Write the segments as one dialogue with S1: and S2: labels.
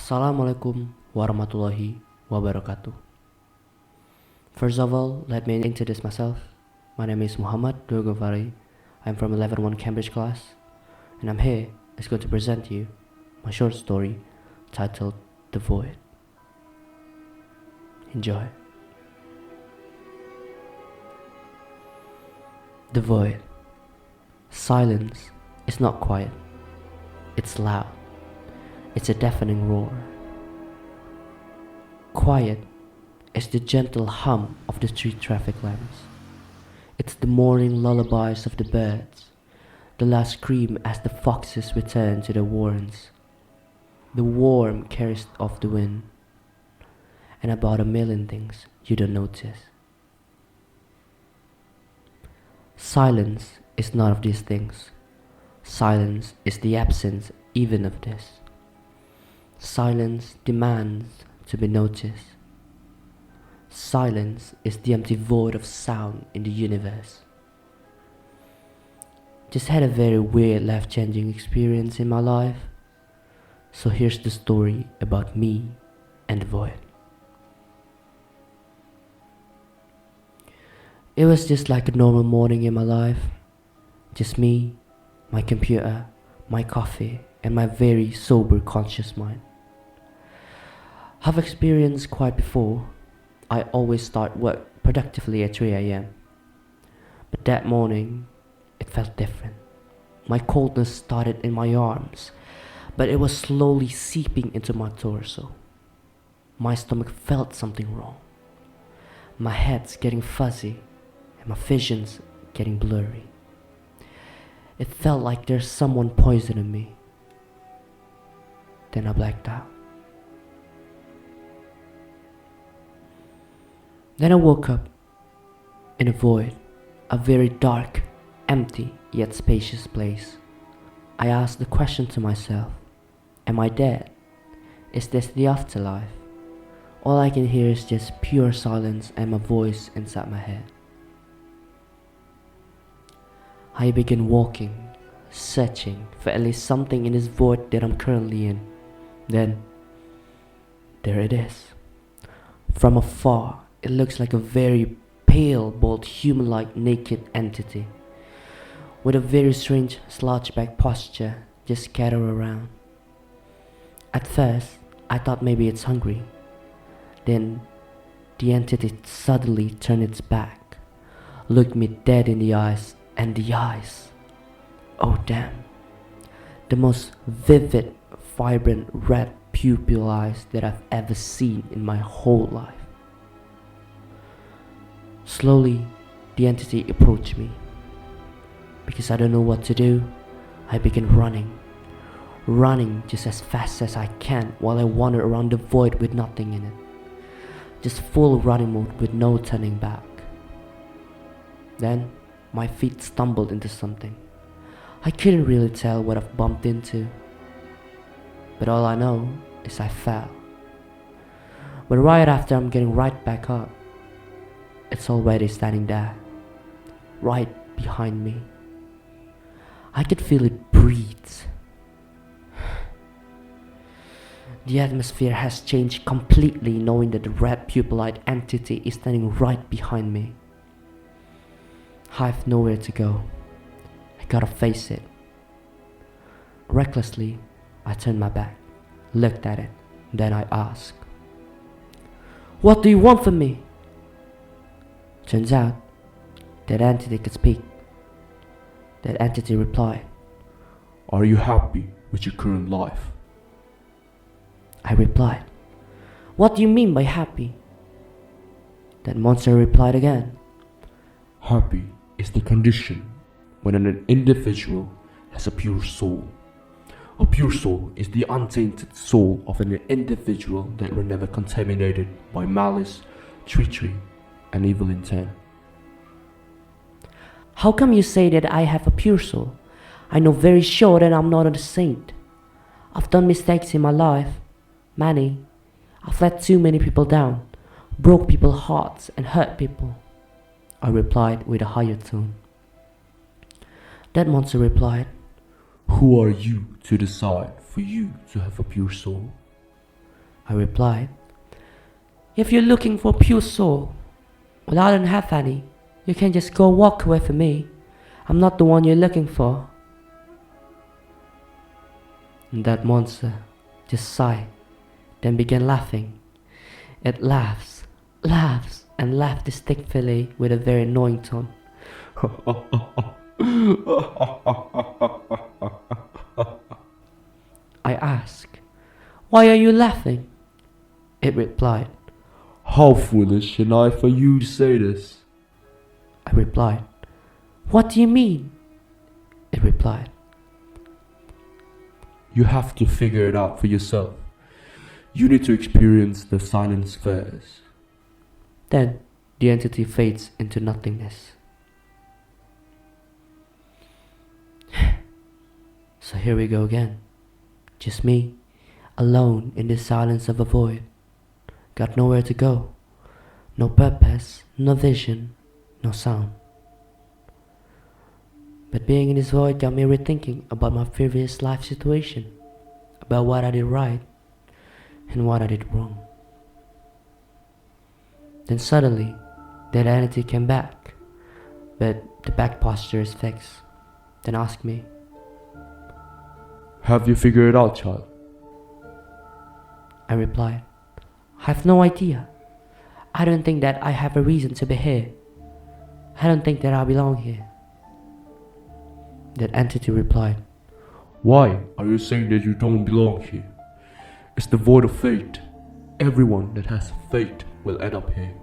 S1: Assalamualaikum warahmatullahi wabarakatuh. First of all, let me introduce myself. My name is Muhammad Ghaffarie. I'm from 11.1 Cambridge class, and I'm here is going to present you my short story titled The Void. Enjoy. The void. Silence is not quiet. It's loud. It's a deafening roar. Quiet is the gentle hum of the street traffic lamps. It's the morning lullabies of the birds, the last scream as the foxes return to their warrens, the warm caress of the wind, and about a million things you don't notice. Silence is none of these things. Silence is the absence even of this. Silence demands to be noticed. Silence is the empty void of sound in the universe. Just had a very weird life-changing experience in my life. So here's the story about me and the void. It was just like a normal morning in my life. Just me, my computer, my coffee, and my very sober conscious mind. I've experienced quite before. I always start work productively at 3 a.m. But that morning, it felt different. My coldness started in my arms, but it was slowly seeping into my torso. My stomach felt something wrong. My head's getting fuzzy, and my vision's getting blurry. It felt like there's someone poisoning me. Then I blacked out. Then I woke up in a void, a very dark, empty yet spacious place. I asked the question to myself, am I dead? Is this the afterlife? All I can hear is just pure silence and my voice inside my head. I began walking, searching for at least something in this void that I'm currently in. Then, there it is. From afar, it looks like a very pale, bald, human-like naked entity with a very strange slouch-back posture just scattered around. At first, I thought maybe it's hungry. Then, the entity suddenly turned its back, looked me dead in the eyes, and the eyes, oh damn, the most vivid, vibrant red pupil eyes that I've ever seen in my whole life. Slowly, the entity approached me. Because I don't know what to do, I began running just as fast as I can while I wandered around the void with nothing in it. Just full running mode with no turning back. Then, my feet stumbled into something. I couldn't really tell what I've bumped into. But all I know is I fell. But right after I'm getting right back up, it's already standing there, right behind me. I could feel it breathe. The atmosphere has changed completely knowing that the red pupil-eyed entity is standing right behind me. I've nowhere to go. I gotta face it. Recklessly, I turned my back, looked at it, then I asked, "What do you want from me?" Turns out, that entity could speak. That entity replied,
S2: Are you happy with your current life?
S1: I replied, "What do you mean by happy?" That monster replied again,
S2: Happy is the condition when an individual has a pure soul. A pure soul is the untainted soul of an individual that were never contaminated by malice, treachery, and evil intent.
S1: "How come you say that I have a pure soul? I know very sure that I'm not a saint. I've done mistakes in my life, many. I've let too many people down, broke people's hearts and hurt people," I replied with a higher tone. That monster replied,
S2: Who are you to decide for you to have a pure soul?
S1: I replied. If you're looking for pure soul, well, I don't have any. You can just go walk away from me. I'm not the one you're looking for. And that monster just sighed, then began laughing. It laughs, and laughed distinctly with a very annoying tone. I asked, why are you laughing? It replied,
S2: How foolish am I for you to say this?
S1: I replied, what do you mean? It replied,
S2: You have to figure it out for yourself. You need to experience the silence first.
S1: Then the entity fades into nothingness. So here we go again. Just me, alone in the silence of a void. Got nowhere to go. No purpose, no vision, no sound. But being in this void got me rethinking about my previous life situation, about what I did right and what I did wrong. Then suddenly, that entity came back, but the back posture is fixed. Then asked me,
S2: Have you figured it out, child?
S1: I replied, I have no idea. I don't think that I have a reason to be here. I don't think that I belong here. That entity replied,
S2: Why are you saying that you don't belong here? It's the void of fate. Everyone that has fate will end up here,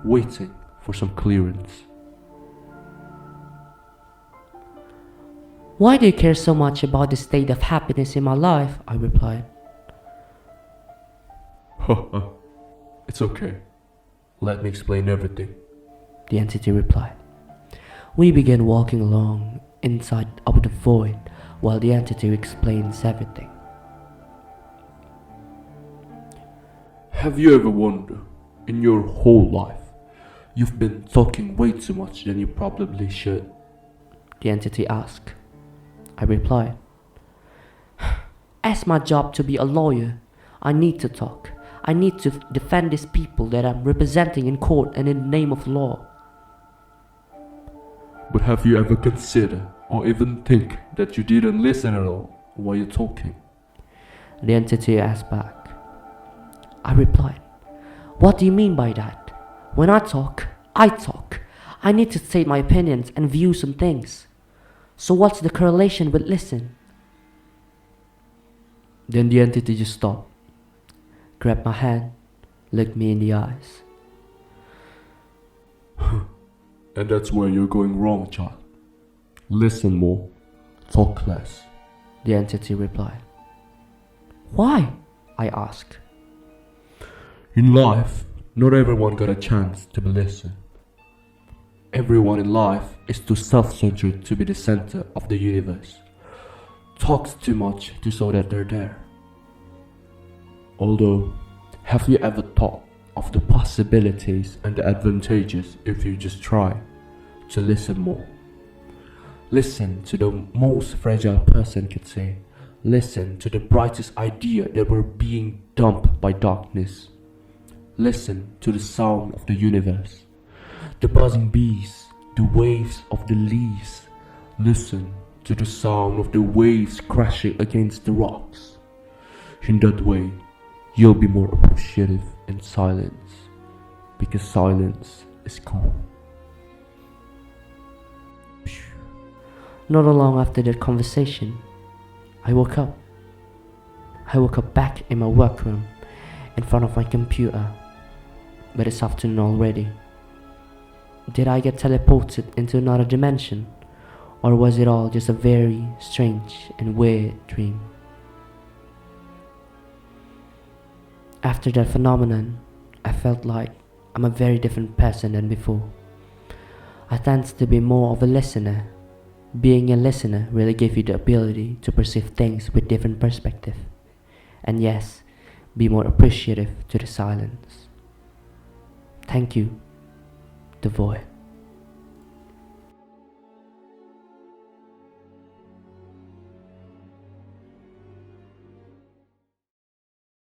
S2: waiting for some clearance.
S1: Why do you care so much about the state of happiness in my life? I replied.
S2: It's okay. Let me explain everything.
S1: The entity replied. We began walking along inside of the void while the entity explains everything.
S2: Have you ever wondered, in your whole life, you've been talking way too much than you probably should?
S1: The entity asked. I replied, as my job to be a lawyer, I need to talk. I need to defend these people that I'm representing in court and in the name of law.
S2: But have you ever considered or even think that you didn't listen at all while you're talking?
S1: The entity asked back. I replied, what do you mean by that? When I talk, I talk. I need to state my opinions and views on things. So what's the correlation with listen? Then the entity just stopped, grabbed my hand, looked me in the eyes.
S2: And that's where you're going wrong, child. Listen more, talk less.
S1: The entity replied. Why? I asked.
S2: In life, not everyone got a chance to be listened. Everyone in life is too self-centered to be the center of the universe. Talks too much to show that they're there. Although, have you ever thought of the possibilities and the advantages if you just try to listen more? Listen to the most fragile person could say. Listen to the brightest idea that were being dumped by darkness. Listen to the sound of the universe, the buzzing bees, the waves of the leaves. Listen to the sound of the waves crashing against the rocks. In that way, you'll be more appreciative in silence, because silence is calm. Not long after that conversation, I woke up. I woke up back in my workroom, in front of my computer, but it's afternoon already. Did I get teleported into another dimension, or was it all just a very strange and weird dream? After that phenomenon, I felt like I'm a very different person than before. I tend to be more of a listener. Being a listener really gives you the ability to perceive things with different perspective, and yes, be more appreciative to the silence. Thank you, the void.